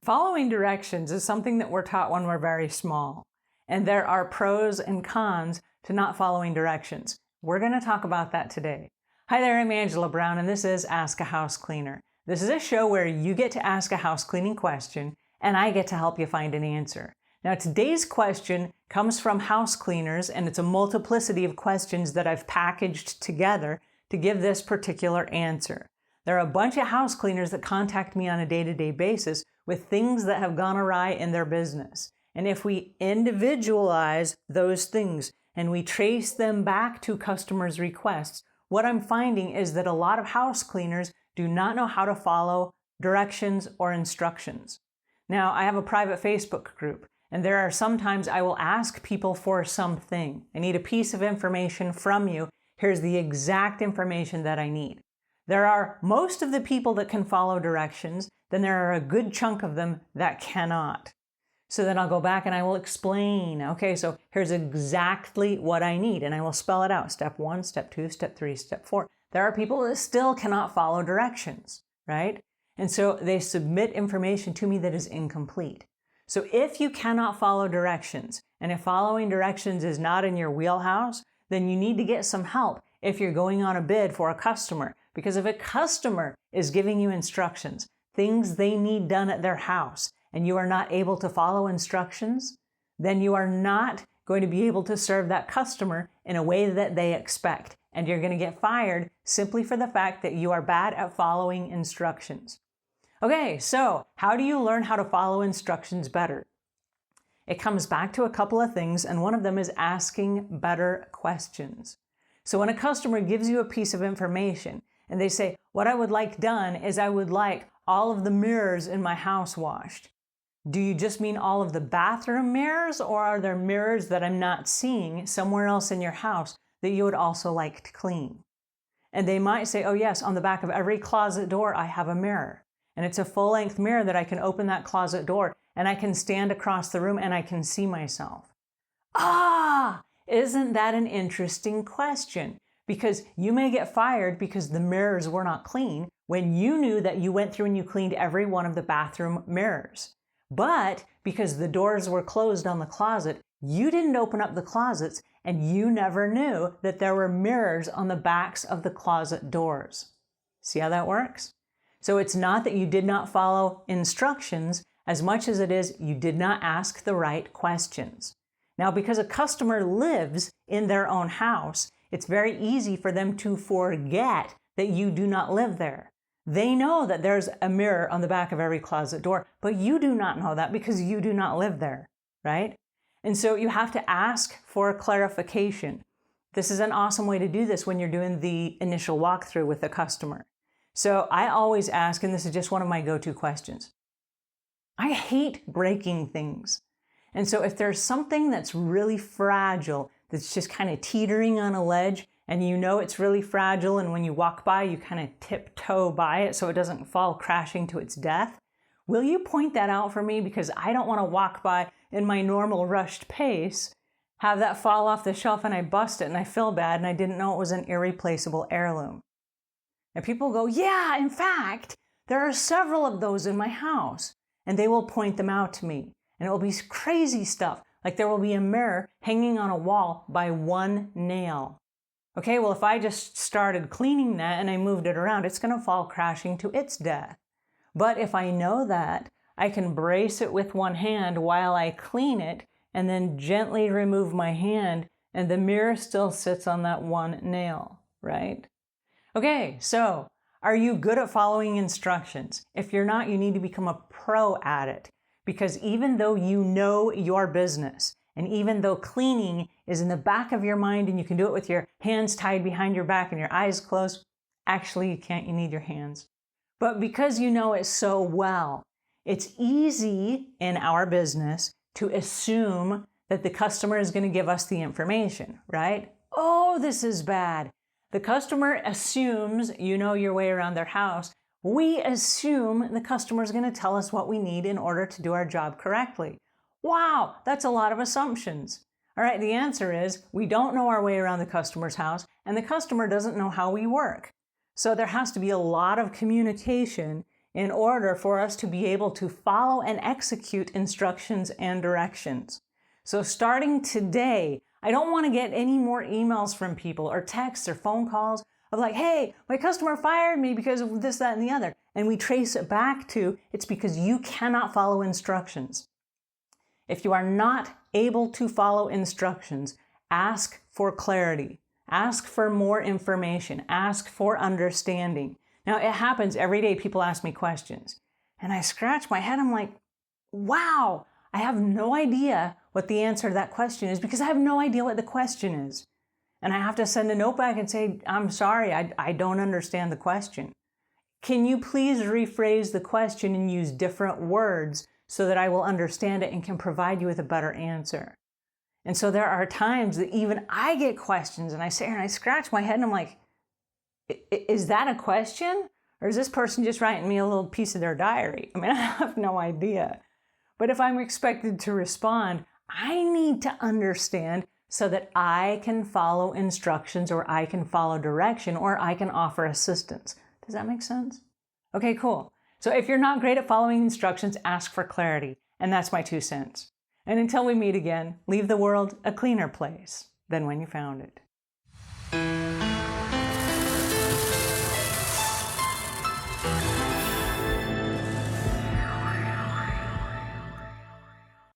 Following directions is something that we're taught when we're very small. And there are pros and cons to not following directions. We're going to talk about that today. Hi there, I'm Angela Brown, and this is Ask a House Cleaner. This is a show where you get to ask a house cleaning question, and I get to help you find an answer. Now, today's question comes from house cleaners, and it's a multiplicity of questions that I've packaged together to give this particular answer. There are a bunch of house cleaners that contact me on a day-to-day basis with things that have gone awry in their business. And if we individualize those things and we trace them back to customers' requests, what I'm finding is that a lot of house cleaners do not know how to follow directions or instructions. Now, I have a private Facebook group, and there are sometimes I will ask people for something. I need a piece of information from you. Here's the exact information that I need. There are most of the people that can follow directions, then there are a good chunk of them that cannot. So then I'll go back and I will explain, okay, so here's exactly what I need, and I will spell it out. Step 1, step 2, step 3, step 4. There are people that still cannot follow directions, right? And so they submit information to me that is incomplete. So if you cannot follow directions, and if following directions is not in your wheelhouse, then you need to get some help if you're going on a bid for a customer. Because if a customer is giving you instructions, things they need done at their house, and you are not able to follow instructions, then you are not going to be able to serve that customer in a way that they expect. And you're going to get fired simply for the fact that you are bad at following instructions. Okay, so how do you learn how to follow instructions better? It comes back to a couple of things, and one of them is asking better questions. So when a customer gives you a piece of information and they say, what I would like done is I would like all of the mirrors in my house washed. Do you just mean all of the bathroom mirrors, or are there mirrors that I'm not seeing somewhere else in your house that you would also like to clean? And they might say, oh yes, on the back of every closet door I have a mirror. And it's a full-length mirror that I can open that closet door and I can stand across the room and I can see myself. Ah, isn't that an interesting question? Because you may get fired because the mirrors were not clean when you knew that you went through and you cleaned every one of the bathroom mirrors. But because the doors were closed on the closet, you didn't open up the closets and you never knew that there were mirrors on the backs of the closet doors. See how that works? So it's not that you did not follow instructions as much as it is you did not ask the right questions. Now, because a customer lives in their own house, it's very easy for them to forget that you do not live there. They know that there's a mirror on the back of every closet door, but you do not know that because you do not live there, right? And so you have to ask for clarification. This is an awesome way to do this when you're doing the initial walkthrough with the customer. So I always ask, and this is just one of my go-to questions. I hate breaking things. And so if there's something that's really fragile, that's just kind of teetering on a ledge, and you know it's really fragile, and when you walk by, you kind of tiptoe by it so it doesn't fall crashing to its death, will you point that out for me? Because I don't want to walk by in my normal rushed pace, have that fall off the shelf and I bust it and I feel bad and I didn't know it was an irreplaceable heirloom. And people go, yeah, in fact, there are several of those in my house. And they will point them out to me. And it will be crazy stuff. Like there will be a mirror hanging on a wall by one nail. Okay, well, if I just started cleaning that and I moved it around, it's going to fall crashing to its death. But if I know that, I can brace it with one hand while I clean it and then gently remove my hand and the mirror still sits on that one nail, right? Okay, so are you good at following instructions? If you're not, you need to become a pro at it. Because even though you know your business, and even though cleaning is in the back of your mind and you can do it with your hands tied behind your back and your eyes closed, actually you can't, you need your hands. But because you know it so well, it's easy in our business to assume that the customer is going to give us the information, right? Oh, this is bad. The customer assumes you know your way around their house. We assume the customer is going to tell us what we need in order to do our job correctly. Wow, that's a lot of assumptions. All right, the answer is we don't know our way around the customer's house, and the customer doesn't know how we work. So there has to be a lot of communication in order for us to be able to follow and execute instructions and directions. So starting today, I don't want to get any more emails from people or texts or phone calls of like, hey, my customer fired me because of this, that, and the other. And we trace it back to, it's because you cannot follow instructions. If you are not able to follow instructions, ask for clarity. Ask for more information. Ask for understanding. Now, it happens every day. People ask me questions. And I scratch my head. I'm like, wow, I have no idea what the answer to that question is because I have no idea what the question is. And I have to send a note back and say, I'm sorry, I don't understand the question. Can you please rephrase the question and use different words so that I will understand it and can provide you with a better answer? And so there are times that even I get questions and I sit here and I scratch my head and I'm like, is that a question? Or is this person just writing me a little piece of their diary? I mean, I have no idea. But if I'm expected to respond, I need to understand so that I can follow instructions or I can follow direction or I can offer assistance. Does that make sense? Okay, cool. So if you're not great at following instructions, ask for clarity. And that's my 2 cents. And until we meet again, leave the world a cleaner place than when you found it.